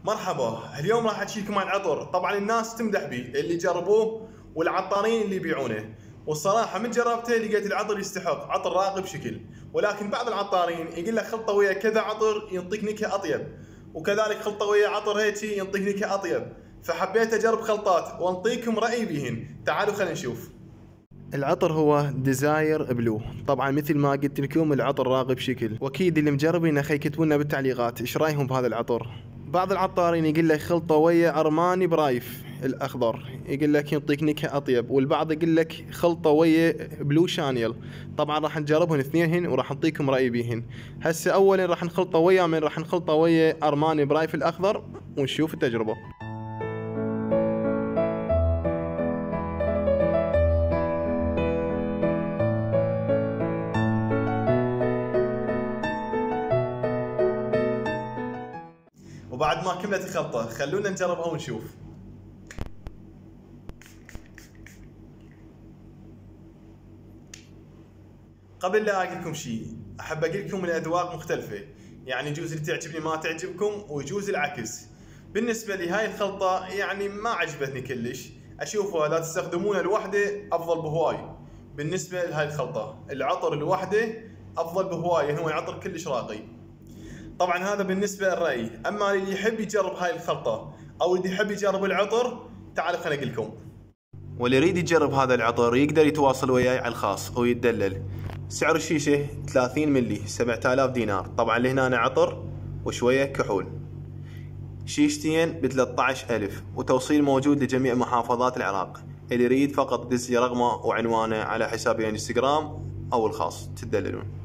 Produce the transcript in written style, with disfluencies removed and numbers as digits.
مرحبا، اليوم راح احكي لكم عن عطر. طبعا الناس تمدح به اللي جربوه والعطارين اللي يبيعونه، والصراحه من جربته لقيت العطر يستحق، عطر راقي بشكل. ولكن بعض العطارين يقول لك خلطه ويا كذا عطر ينطيك نكهه اطيب، وكذلك خلطه ويا عطر هيك ينطيك نكهه اطيب. فحبيت اجرب خلطات وانطيكم رايي بهن. تعالوا خلينا نشوف. العطر هو ديزاير بلو. طبعا مثل ما قلت لكم العطر راقي بشكل، واكيد اللي مجربين اخي يكتبوا لنا بالتعليقات ايش رايهم بهذا العطر. بعض العطارين يقول لك خلطه ويا ارماني برايف الاخضر، يقول لك يعطيك نكهه اطيب، والبعض يقول لك خلطه ويا بلو شانيل. طبعا راح نجربهن اثنينهن وراح نعطيكم رايي بيهن. هسه اولا راح نخلطه ويا راح نخلطه ويا ارماني برايف الاخضر ونشوف التجربه. وبعد ما كملت الخلطة خلونا نجربها ونشوف. قبل لا اقول لكم شيء احب اقول لكم الاذواق مختلفة، يعني يجوز اللي تعجبني ما تعجبكم ويجوز العكس. بالنسبة لي هاي الخلطة يعني ما عجبتني كلش، اشوفها لا تستخدمونها لوحده افضل بهواي. بالنسبة لهاي الخلطة العطر لوحده افضل بهواي، هو العطر كلش راقي. طبعا هذا بالنسبة للرأي، اما اللي يحب يجرب هاي الخلطة او اللي يحب يجرب العطر تعالوا خليني اقول لكم. واللي يريد يجرب هذا العطر يقدر يتواصل وياي على الخاص او يتدلل. سعر الشيشة 30 ملي 7000 دينار. طبعا اللي هنا عطر وشوية كحول. شيشتين ب 13000، وتوصيل موجود لجميع محافظات العراق. اللي يريد فقط دز لي رقمه وعنوانه على حسابي الانستغرام او الخاص تدللون.